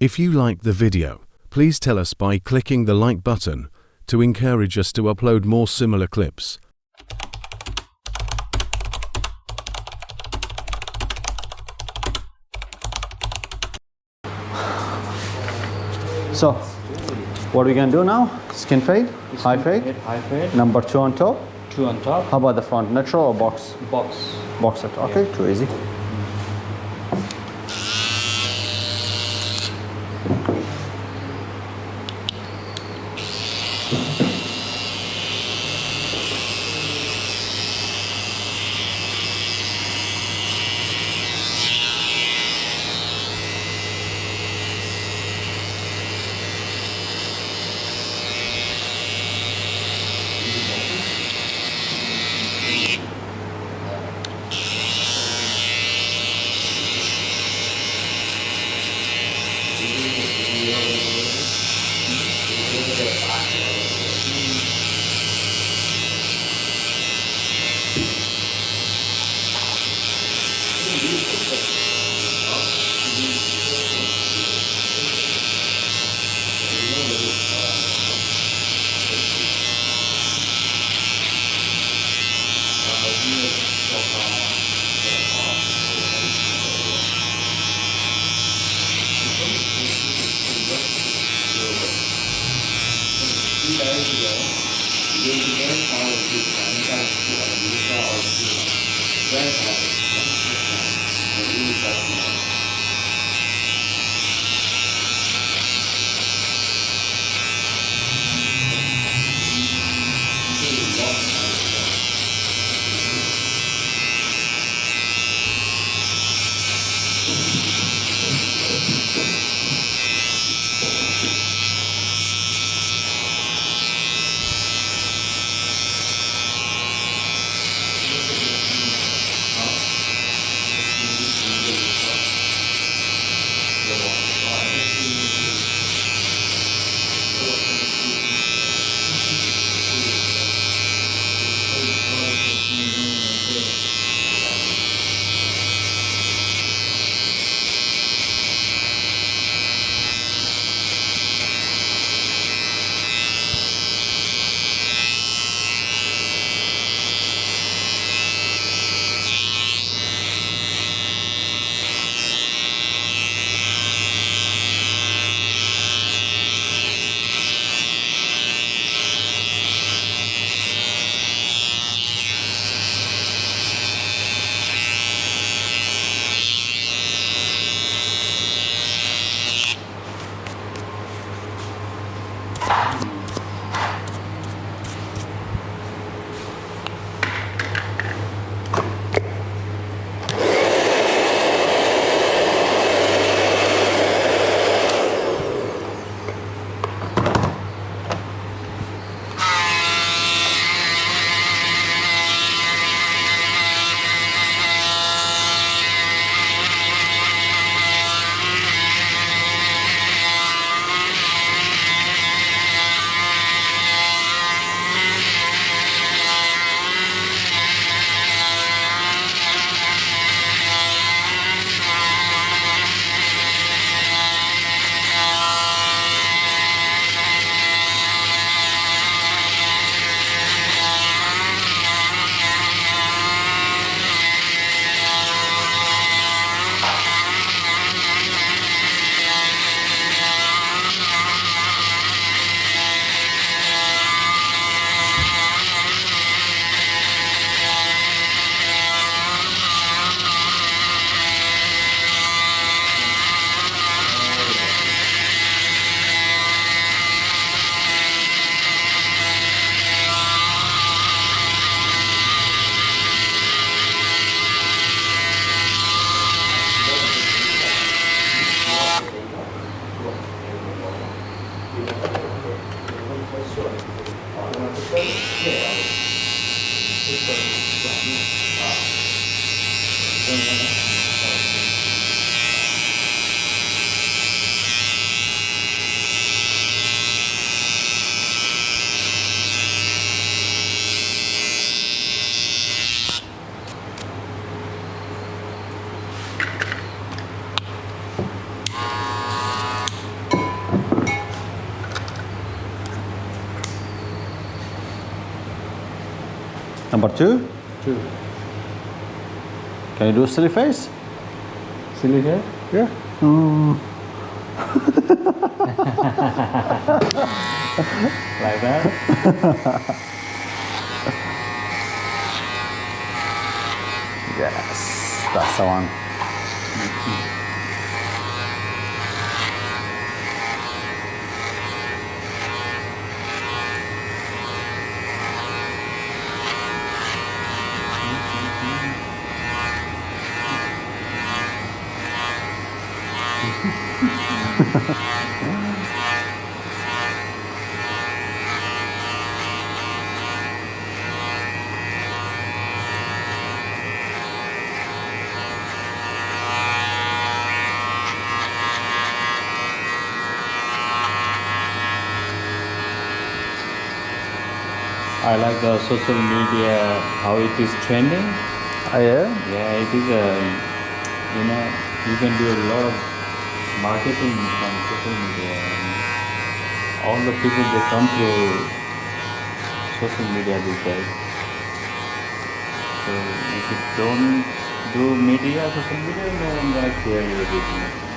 If you like the video, please tell us by clicking the like button to encourage us to upload more similar clips. So, what are we going to do now? Skin fade, high fade, number 2 on top. 2 on top. How about the front, natural or box? Box. Box it, okay, too easy. Number 2. 2. Can you do a silly face? Silly hair? Yeah. Like that? Yes, that's the one. I like the social media, how it is trending. Oh, yeah? Yeah, it is you know, you can do a lot of marketing from social media. And all the people, they come through social media these days. So if you don't do media, social media, no one gonna care your business.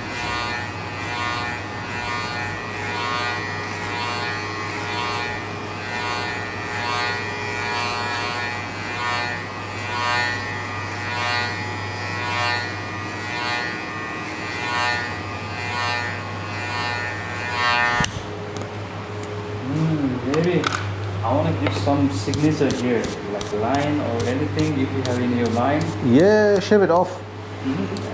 Maybe I want to give some signature here, like line or anything if you have in your mind. Yeah, shave it off.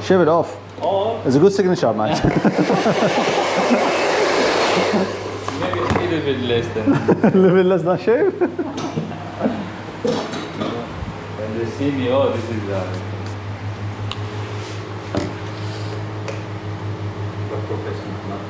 Shave it off. Or It's a good signature, mate. maybe a little bit less than. A little bit less than shave. When they see me, oh, this is professional.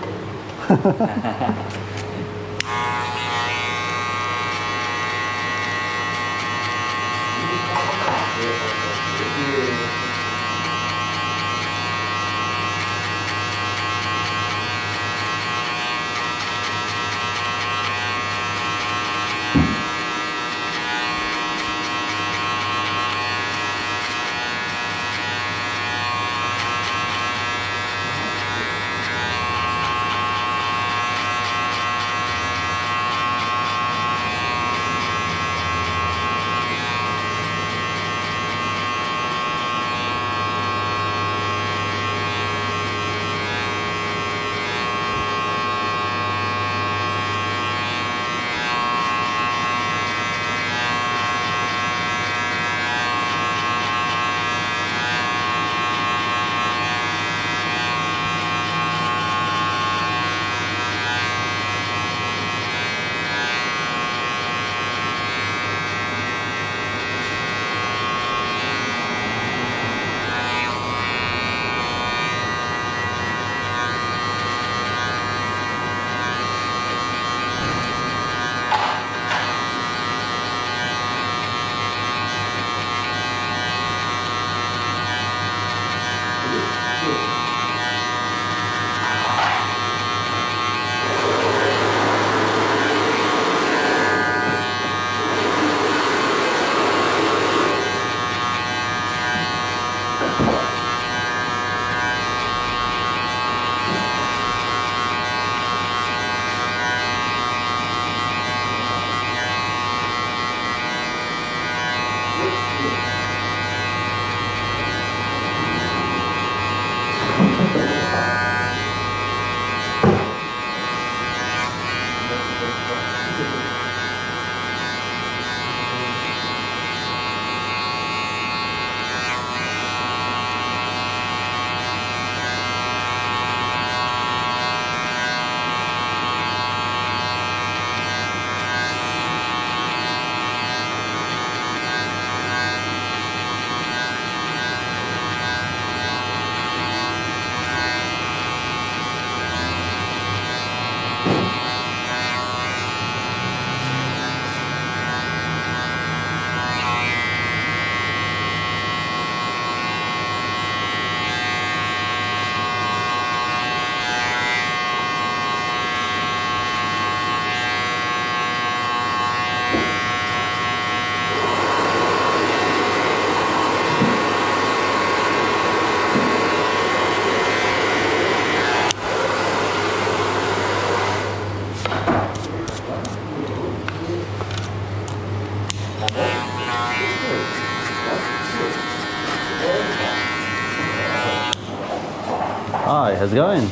Let's go in.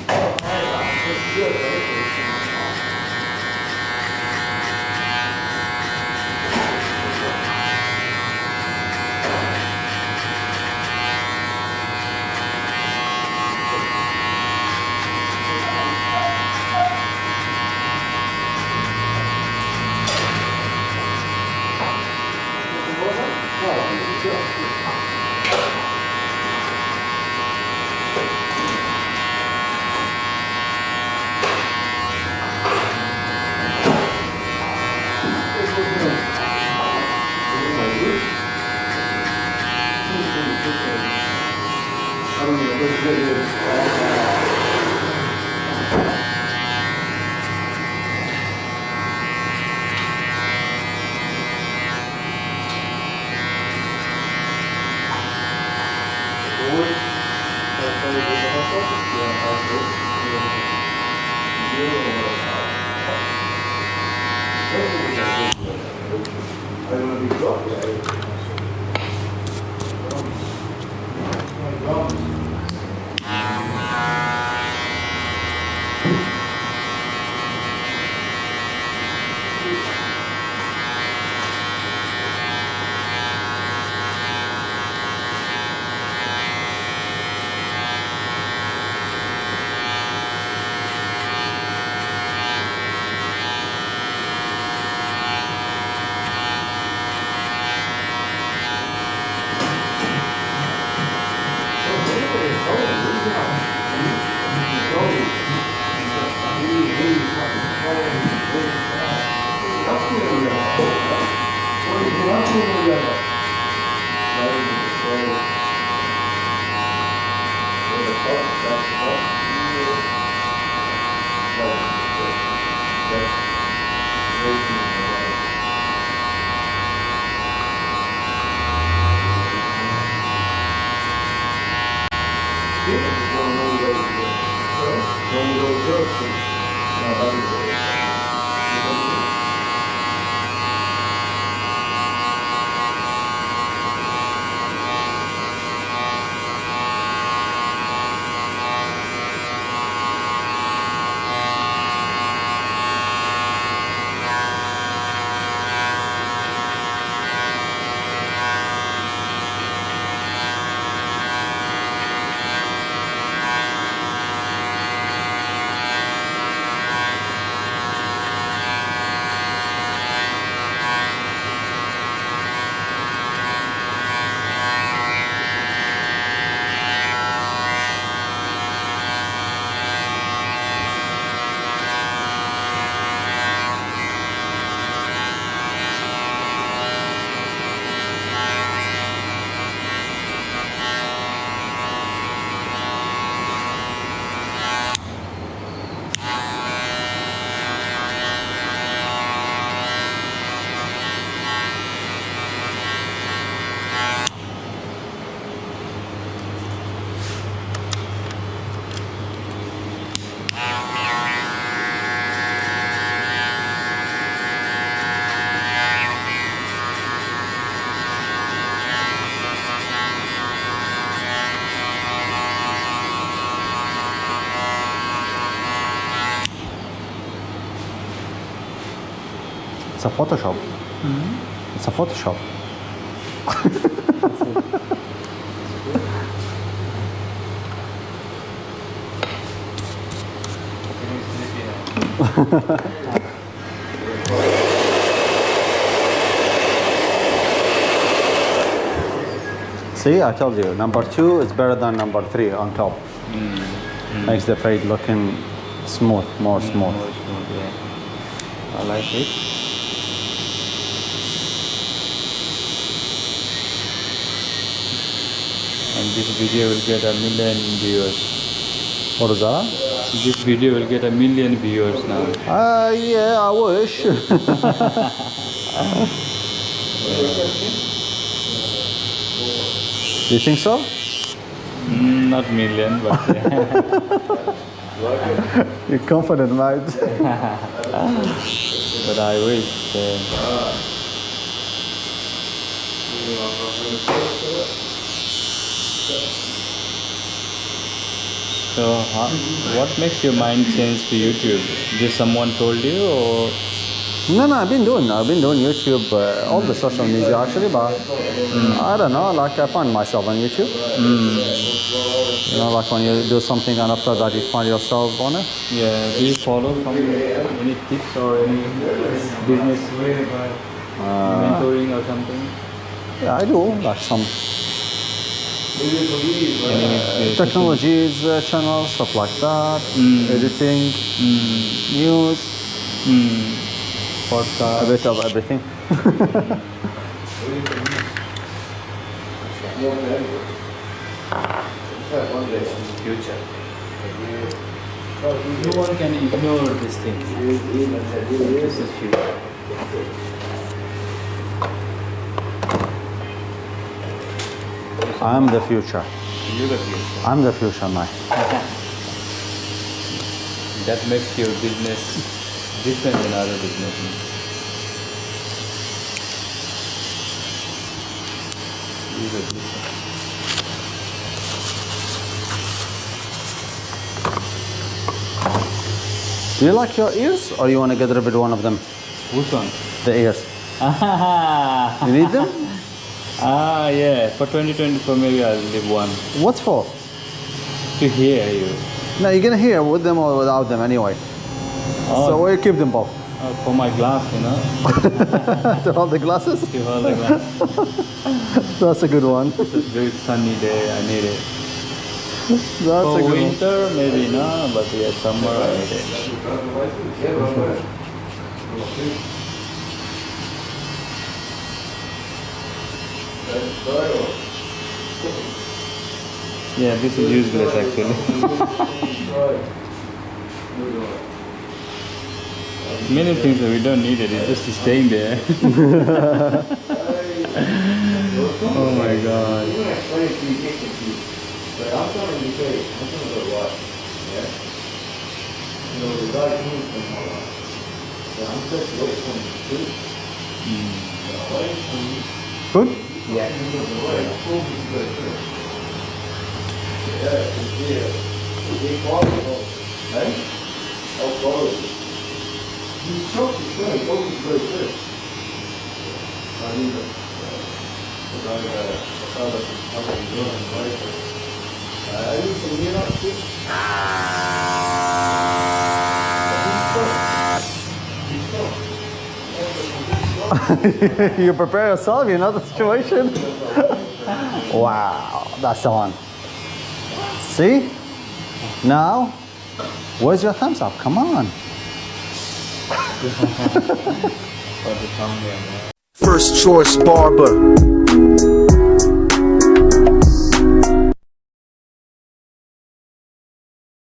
It's a Photoshop. It's a Photoshop. See, I told you, number 2 is better than number 3 on top. Makes the fade looking smooth, more smooth. More smooth, yeah. I like it. And this video will get 1 million viewers. What is that? This video will get 1 million viewers now. Yeah, I wish. Do you think so? Not million, but You're confident, mate. but I wish. So, what makes your mind change to YouTube? Did someone told you, or No, I've been doing YouTube, all the social media actually, but I don't know, like I find myself on YouTube. You know, like when you do something and after that you find yourself on it. yeah? Do you follow some any tips or any business mentoring or something? Yeah, I do, like some Any technologies channel, stuff like that, editing, news, a podcast? bit of everything. Future. No one can ignore this thing. This is future. I'm the future. You the future. I'm the future, man. That makes your business different than other businesses. You the future. Do you like your ears or you want to get rid of one of them? Which one? The ears. You need them? Yeah. For 2024, maybe I'll leave one What for? to hear you. No, you're gonna hear with them or without them anyway. So where you keep them, Bob? For my glass, you know, To hold the glasses? to hold the glass. That's a good one. It's a very sunny day. I need it. That's For a good one. winter, maybe no, but yeah, summer I need it. Yeah, this is useless actually. Many things that we don't need it, it's just staying there. Oh my god. Good? You prepare yourself, you know the situation. Wow, that's the one. See? Now, where's your thumbs up? Come on. First choice barber.